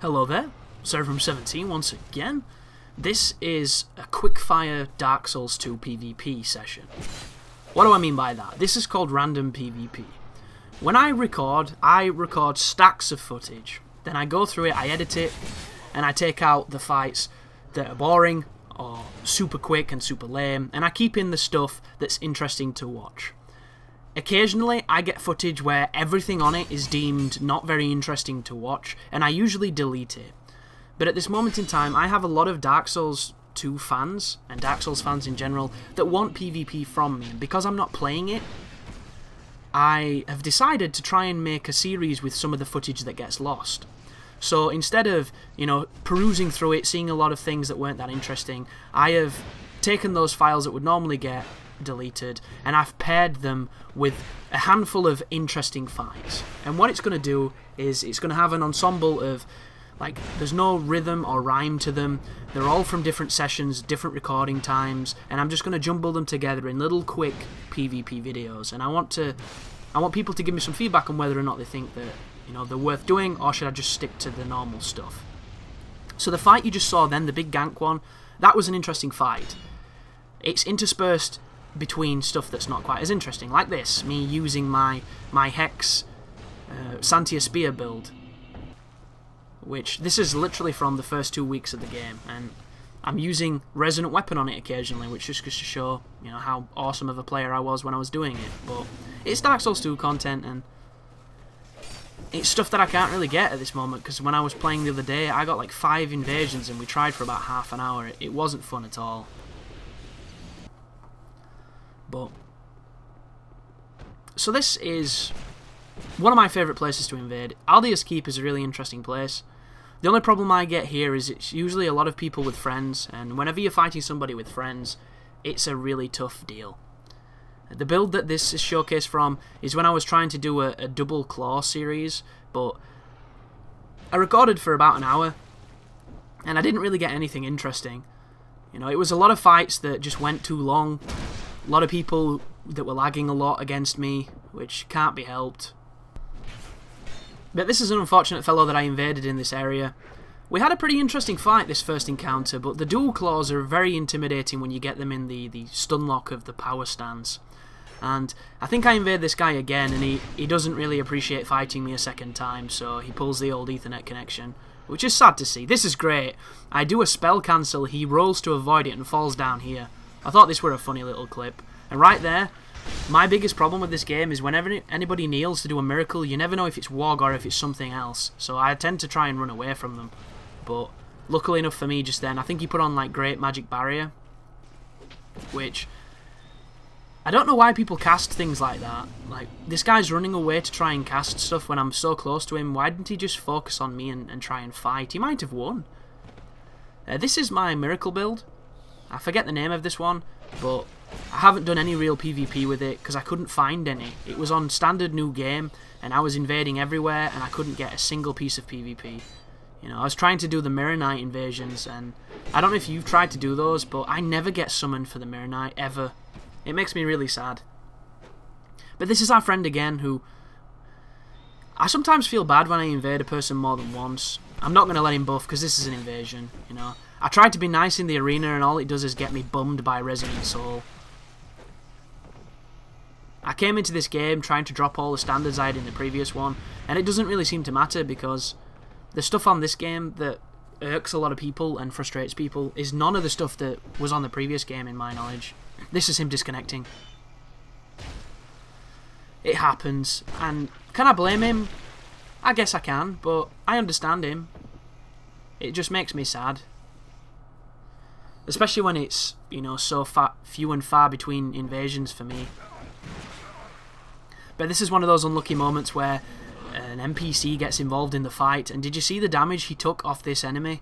Hello there, Server17 once again. This is a quickfire Dark Souls 2 PvP session. What do I mean by that? This is called Random PvP. When I record stacks of footage. Then I go through it, I edit it, and I take out the fights that are boring, or super quick and super lame, and I keep in the stuff that's interesting to watch. Occasionally, I get footage where everything on it is deemed not very interesting to watch, and I usually delete it. But at this moment in time, I have a lot of Dark Souls 2 fans, and Dark Souls fans in general, that want PvP from me. And because I'm not playing it, I have decided to try and make a series with some of the footage that gets lost. So instead of, perusing through it, seeing a lot of things that weren't that interesting, I have taken those files that would normally get deleted and I've paired them with a handful of interesting fights. And what it's going to do is it's going to have an ensemble of, there's no rhythm or rhyme to them. They're all from different sessions, different recording times, and I'm just going to jumble them together in little quick PvP videos. And I want people to give me some feedback on whether or not they think that they're worth doing, or should I just stick to the normal stuff. So the fight you just saw then, the big gank one, that was an interesting fight. It's interspersed between stuff that's not quite as interesting, like this, me using my Hex Santia Spear build, which this is literally from the first 2 weeks of the game, and I'm using Resonant Weapon on it occasionally, which just goes to show how awesome of a player I was when I was doing it. But it's Dark Souls 2 content, and it's stuff that I can't really get at this moment, because when I was playing the other day, I got like 5 invasions and we tried for about half an hour. It wasn't fun at all. But so this is one of my favourite places to invade. Aldia's Keep is a really interesting place. The only problem I get here is it's usually a lot of people with friends, and whenever you're fighting somebody with friends, it's a really tough deal. The build that this is showcased from is when I was trying to do a double claw series, but I recorded for about an hour and I didn't really get anything interesting. It was a lot of fights that just went too long. A lot of people that were lagging a lot against me, which can't be helped. But this is an unfortunate fellow that I invaded in this area. We had a pretty interesting fight this first encounter, but the dual claws are very intimidating when you get them in the stun lock of the power stance. And I think I invade this guy again, and he doesn't really appreciate fighting me a second time, so he pulls the old Ethernet connection, which is sad to see. This is great. I do a spell cancel, he rolls to avoid it and falls down here. I thought this were a funny little clip. And right there, my biggest problem with this game is whenever anybody kneels to do a miracle, you never know if it's WoG or if it's something else. So I tend to try and run away from them. But luckily enough for me just then, I think he put on Great Magic Barrier, which I don't know why people cast things like that. This guy's running away to try and cast stuff when I'm so close to him. Why didn't he just focus on me and try and fight? He might have won. This is my miracle build. I forget the name of this one, but I haven't done any real PvP with it because I couldn't find any. It was on standard new game and I was invading everywhere and I couldn't get a single piece of PvP. I was trying to do the Mirror Knight invasions, and I don't know if you've tried to do those, but I never get summoned for the Mirror Knight, ever. It makes me really sad. But this is our friend again, who I sometimes feel bad when I invade a person more than once. I'm not going to let him buff because this is an invasion, I tried to be nice in the arena and all it does is get me bummed by Resident Soul. I came into this game trying to drop all the standards I had in the previous one, and it doesn't really seem to matter because the stuff on this game that irks a lot of people and frustrates people is none of the stuff that was on the previous game in my knowledge. This is him disconnecting. It happens, and can I blame him? I guess I can, but I understand him. It just makes me sad. Especially when it's, so few and far between invasions for me. But this is one of those unlucky moments where an NPC gets involved in the fight, and did you see the damage he took off this enemy?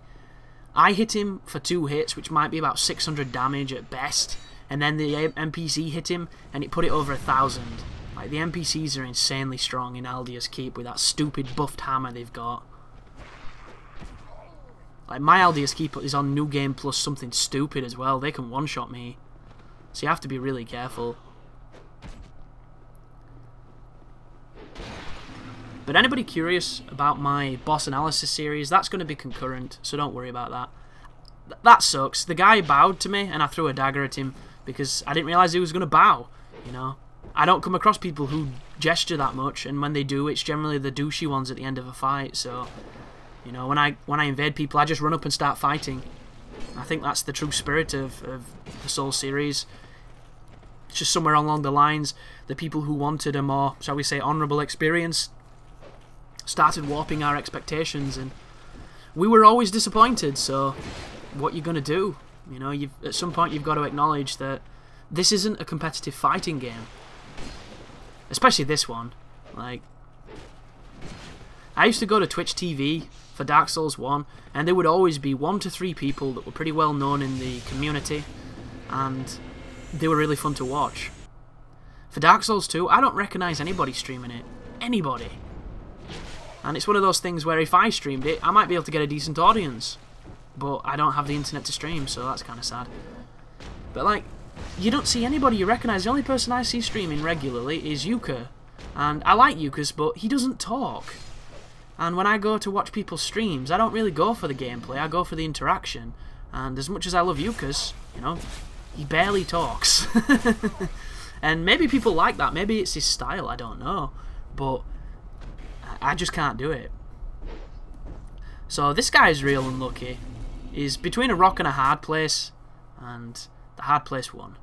I hit him for 2 hits, which might be about 600 damage at best, and then the NPC hit him, and it put it over 1,000. The NPCs are insanely strong in Aldia's Keep with that stupid buffed hammer they've got. My Aldia's Keep is on New Game Plus something stupid as well. They can one-shot me. So you have to be really careful. But anybody curious about my boss analysis series, that's going to be concurrent, so don't worry about that. That sucks. The guy bowed to me and I threw a dagger at him because I didn't realise he was going to bow, you know. I don't come across people who gesture that much, and when they do, it's generally the douchey ones at the end of a fight, so, you know, when I invade people, I just run up and start fighting. I think that's the true spirit of the Soul series. It's just somewhere along the lines, the people who wanted a more, shall we say, honourable experience started warping our expectations, and we were always disappointed, so what you gonna do? You know, at some point you've got to acknowledge that this isn't a competitive fighting game. Especially this one. Like, I used to go to Twitch TV for Dark Souls 1, and there would always be 1 to 3 people that were pretty well known in the community, and they were really fun to watch. For Dark Souls 2, I don't recognise anybody streaming it. Anybody. And it's one of those things where if I streamed it, I might be able to get a decent audience. But I don't have the internet to stream, so that's kind of sad. But like, you don't see anybody you recognise. The only person I see streaming regularly is Yuka. And I like Yuka's, but he doesn't talk. And when I go to watch people's streams, I don't really go for the gameplay, I go for the interaction. And as much as I love Yuka's, you know, he barely talks. And maybe people like that, maybe it's his style, I don't know. But I just can't do it. So this guy is real unlucky. He's between a rock and a hard place, and the hard place won.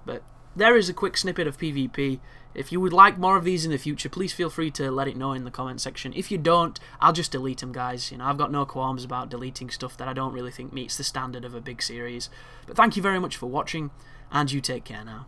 But there is a quick snippet of PvP. If you would like more of these in the future, please feel free to let it know in the comment section. If you don't, I'll just delete them, guys. You know, I've got no qualms about deleting stuff that I don't really think meets the standard of a big series. But thank you very much for watching, and you take care now.